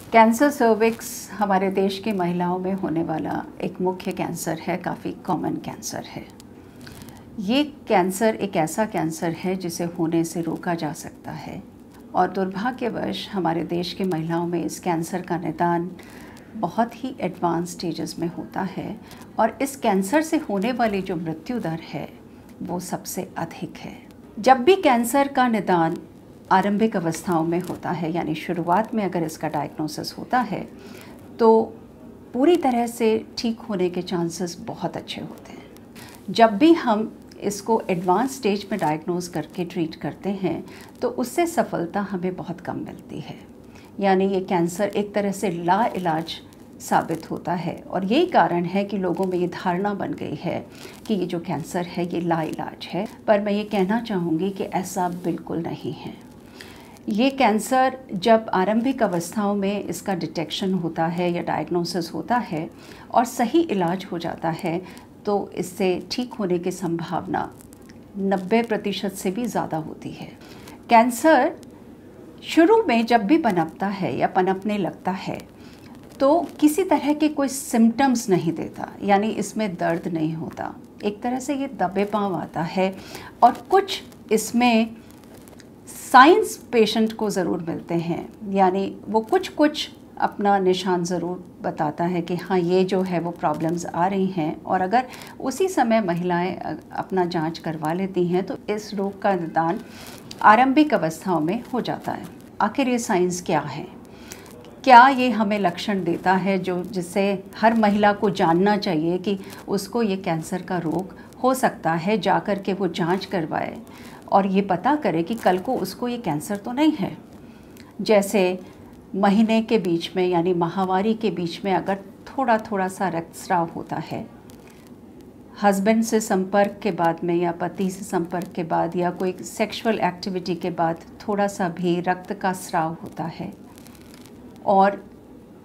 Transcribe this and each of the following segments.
Cancer cervix हमारे देश की महिलाओं में होने वाला एक मुख्य कैंसर है, काफ़ी कॉमन कैंसर है। ये कैंसर एक ऐसा कैंसर है जिसे होने से रोका जा सकता है और दुर्भाग्यवश हमारे देश की महिलाओं में इस कैंसर का निदान बहुत ही एडवांस स्टेजेस में होता है और इस कैंसर से होने वाली जो मृत्यु दर है वो सबसे अधिक है। जब भी कैंसर का निदान आरंभिक अवस्थाओं में होता है, यानी शुरुआत में अगर इसका डायग्नोसिस होता है तो पूरी तरह से ठीक होने के चांसेस बहुत अच्छे होते हैं। जब भी हम इसको एडवांस स्टेज में डायग्नोज करके ट्रीट करते हैं तो उससे सफलता हमें बहुत कम मिलती है, यानी ये कैंसर एक तरह से लाइलाज साबित होता है। और यही कारण है कि लोगों में ये धारणा बन गई है कि ये जो कैंसर है ये लाइलाज है, पर मैं ये कहना चाहूँगी कि ऐसा बिल्कुल नहीं है। ये कैंसर जब आरंभिक अवस्थाओं में इसका डिटेक्शन होता है या डायग्नोसिस होता है और सही इलाज हो जाता है तो इससे ठीक होने की संभावना 90% से भी ज़्यादा होती है। कैंसर शुरू में जब भी पनपता है या पनपने लगता है तो किसी तरह के कोई सिम्टम्स नहीं देता, यानी इसमें दर्द नहीं होता। एक तरह से ये दबे पाँव आता है और कुछ इसमें साइंस पेशेंट को ज़रूर मिलते हैं, यानी वो कुछ अपना निशान ज़रूर बताता है कि हाँ ये जो है वो प्रॉब्लम्स आ रही हैं। और अगर उसी समय महिलाएं अपना जांच करवा लेती हैं तो इस रोग का निदान आरंभिक अवस्थाओं में हो जाता है। आखिर ये साइंस क्या है, क्या ये हमें लक्षण देता है जो जिससे हर महिला को जानना चाहिए कि उसको ये कैंसर का रोग हो सकता है, जा कर के वो जांच करवाए और ये पता करे कि कल को उसको ये कैंसर तो नहीं है। जैसे महीने के बीच में यानी माहवारी के बीच में अगर थोड़ा सा रक्तस्राव होता है, हस्बैंड से संपर्क के बाद में या पति से संपर्क के बाद या कोई सेक्सुअल एक्टिविटी के बाद थोड़ा सा भी रक्त का स्राव होता है, और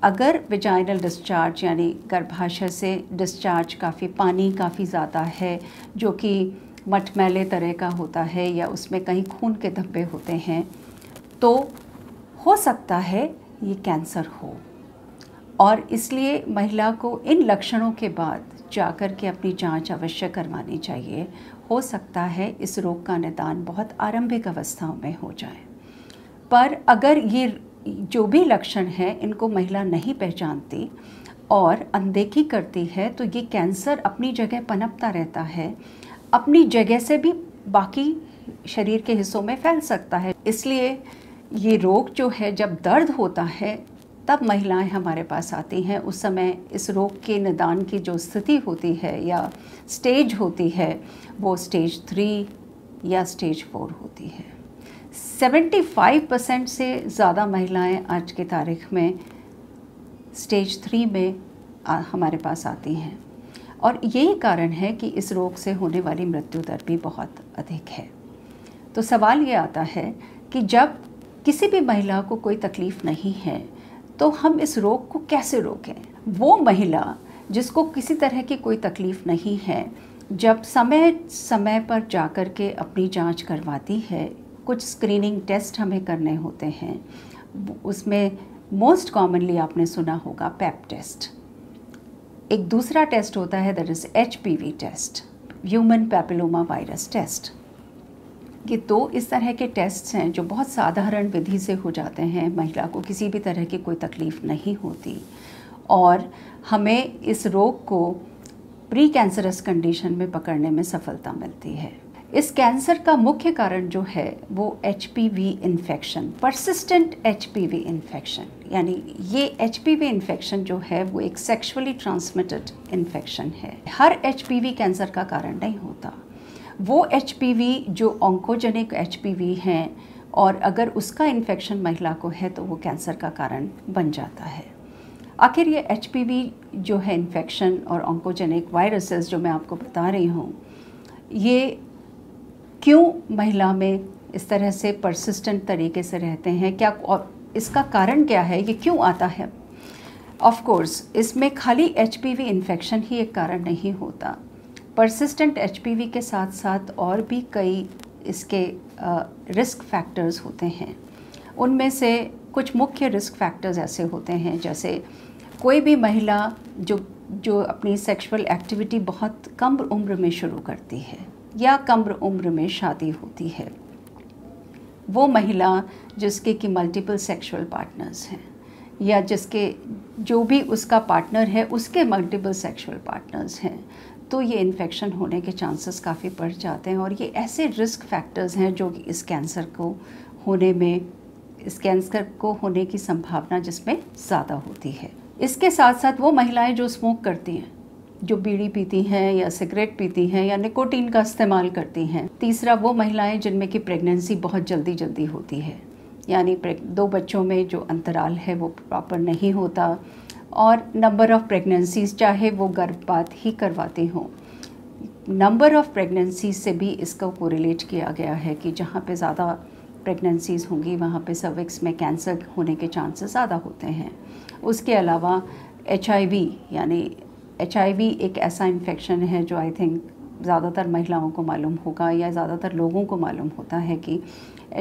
अगर विजाइनल डिस्चार्ज यानी गर्भाशय से डिस्चार्ज पानी काफ़ी ज़्यादा है जो कि मटमैले तरह का होता है या उसमें कहीं खून के धब्बे होते हैं, तो हो सकता है ये कैंसर हो। और इसलिए महिला को इन लक्षणों के बाद जाकर के अपनी जांच अवश्य करवानी चाहिए। हो सकता है इस रोग का निदान बहुत आरंभिक अवस्थाओं में हो जाए, पर अगर ये जो भी लक्षण हैं इनको महिला नहीं पहचानती और अनदेखी करती है तो ये कैंसर अपनी जगह पनपता रहता है, अपनी जगह से भी बाकी शरीर के हिस्सों में फैल सकता है। इसलिए ये रोग जो है जब दर्द होता है तब महिलाएं हमारे पास आती हैं। उस समय इस रोग के निदान की जो स्थिति होती है या स्टेज होती है वो स्टेज 3 या स्टेज 4 होती है। 75% से ज़्यादा महिलाएं आज की तारीख में स्टेज 3 में हमारे पास आती हैं और यही कारण है कि इस रोग से होने वाली मृत्यु दर भी बहुत अधिक है। तो सवाल ये आता है कि जब किसी भी महिला को कोई तकलीफ़ नहीं है तो हम इस रोग को कैसे रोकें। वो महिला जिसको किसी तरह की कोई तकलीफ़ नहीं है, जब समय समय पर जाकर के अपनी जांच करवाती है, कुछ स्क्रीनिंग टेस्ट हमें करने होते हैं, उसमें मोस्ट कॉमनली आपने सुना होगा पैप टेस्ट। एक दूसरा टेस्ट होता है that is HPV test, human papilloma virus test. ये दो इस तरह के टेस्ट्स हैं जो बहुत साधारण विधि से हो जाते हैं, महिला को किसी भी तरह की कोई तकलीफ़ नहीं होती और हमें इस रोग को प्री कैंसरस कंडीशन में पकड़ने में सफलता मिलती है। इस कैंसर का मुख्य कारण जो है वो HPV infection, persistent HPV infection, यानी ये HPV इन्फेक्शन जो है वो एक सेक्सुअली ट्रांसमिटेड इन्फेक्शन है। हर HPV कैंसर का कारण नहीं होता। वो HPV जो ऑन्कोजेनिक HPV हैं और अगर उसका इन्फेक्शन महिला को है तो वो कैंसर का कारण बन जाता है। आखिर ये HPV जो है इन्फेक्शन और ऑन्कोजेनिक वायरसेस जो मैं आपको बता रही हूँ, ये क्यों महिला में इस तरह से परसिस्टेंट तरीके से रहते हैं, क्या और इसका कारण क्या है, ये क्यों आता है। ऑफ कोर्स इसमें खाली HPV इन्फेक्शन ही एक कारण नहीं होता। परसिस्टेंट HPV के साथ साथ और भी कई इसके रिस्क फैक्टर्स होते हैं। उनमें से कुछ मुख्य रिस्क फैक्टर्स ऐसे होते हैं, जैसे कोई भी महिला जो अपनी सेक्सुअल एक्टिविटी बहुत कम उम्र में शुरू करती है या कम उम्र में शादी होती है, वो महिला जिसके कि मल्टीपल सेक्सुअल पार्टनर्स हैं या जिसके जो भी उसका पार्टनर है उसके मल्टीपल सेक्सुअल पार्टनर्स हैं, तो ये इन्फेक्शन होने के चांसेस काफ़ी बढ़ जाते हैं। और ये ऐसे रिस्क फैक्टर्स हैं जो कि इस कैंसर को होने की संभावना जिसमें ज़्यादा होती है। इसके साथ साथ वो महिलाएं जो स्मोक करती हैं, जो बीड़ी पीती हैं या सिगरेट पीती हैं या निकोटीन का इस्तेमाल करती हैं। तीसरा, वो महिलाएं जिनमें कि प्रेगनेंसी बहुत जल्दी होती है, यानी 2 बच्चों में जो अंतराल है वो प्रॉपर नहीं होता, और नंबर ऑफ़ प्रेगनेंसीज, चाहे वो गर्भपात ही करवाती हों, नंबर ऑफ़ प्रेगनेंसीज से भी इसको कोरिलेट किया गया है कि जहाँ पे ज़्यादा प्रेगनेंसीज होंगी वहाँ पे सर्विक्स में कैंसर होने के चांसेस ज़्यादा होते हैं। उसके अलावा HIV, यानी HIV एक ऐसा इन्फेक्शन है जो आई थिंक ज़्यादातर महिलाओं को मालूम होगा या ज़्यादातर लोगों को मालूम होता है कि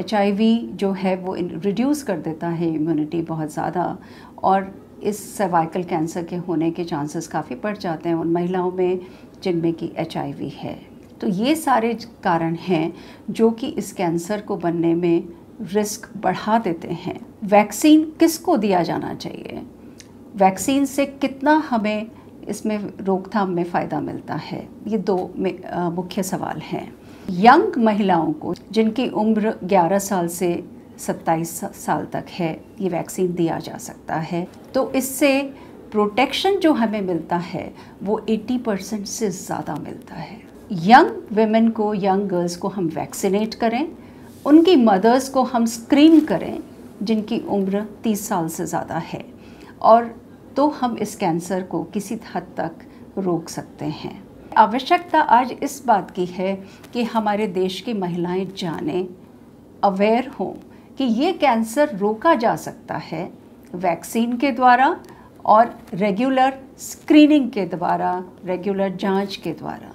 HIV जो है वो रिड्यूस कर देता है इम्यूनिटी बहुत ज़्यादा, और इस सर्वाइकल कैंसर के होने के चांसेस काफ़ी बढ़ जाते हैं उन महिलाओं में जिनमें कि HIV है। तो ये सारे कारण हैं जो कि इस कैंसर को बनने में रिस्क बढ़ा देते हैं। वैक्सीन किसको दिया जाना चाहिए, वैक्सीन से कितना हमें इसमें रोकथाम में फ़ायदा मिलता है, ये 2 मुख्य सवाल हैं। यंग महिलाओं को जिनकी उम्र 11 साल से 27 साल तक है, ये वैक्सीन दिया जा सकता है। तो इससे प्रोटेक्शन जो हमें मिलता है वो 80% से ज़्यादा मिलता है। यंग वेमेन को, यंग गर्ल्स को हम वैक्सीनेट करें, उनकी मदर्स को हम स्क्रीन करें जिनकी उम्र 30 साल से ज़्यादा है, और तो हम इस कैंसर को किसी हद तक रोक सकते हैं। आवश्यकता आज इस बात की है कि हमारे देश की महिलाएं जानें, अवेयर हों कि ये कैंसर रोका जा सकता है वैक्सीन के द्वारा और रेगुलर स्क्रीनिंग के द्वारा, रेगुलर जांच के द्वारा।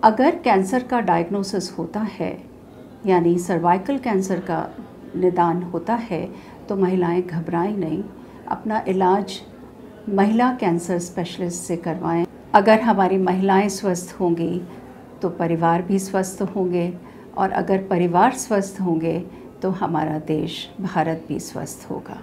अगर कैंसर का डायग्नोसिस होता है, यानी सर्वाइकल कैंसर का निदान होता है, तो महिलाएं घबराएं नहीं, अपना इलाज महिला कैंसर स्पेशलिस्ट से करवाएं। अगर हमारी महिलाएं स्वस्थ होंगी तो परिवार भी स्वस्थ होंगे, और अगर परिवार स्वस्थ होंगे तो हमारा देश भारत भी स्वस्थ होगा।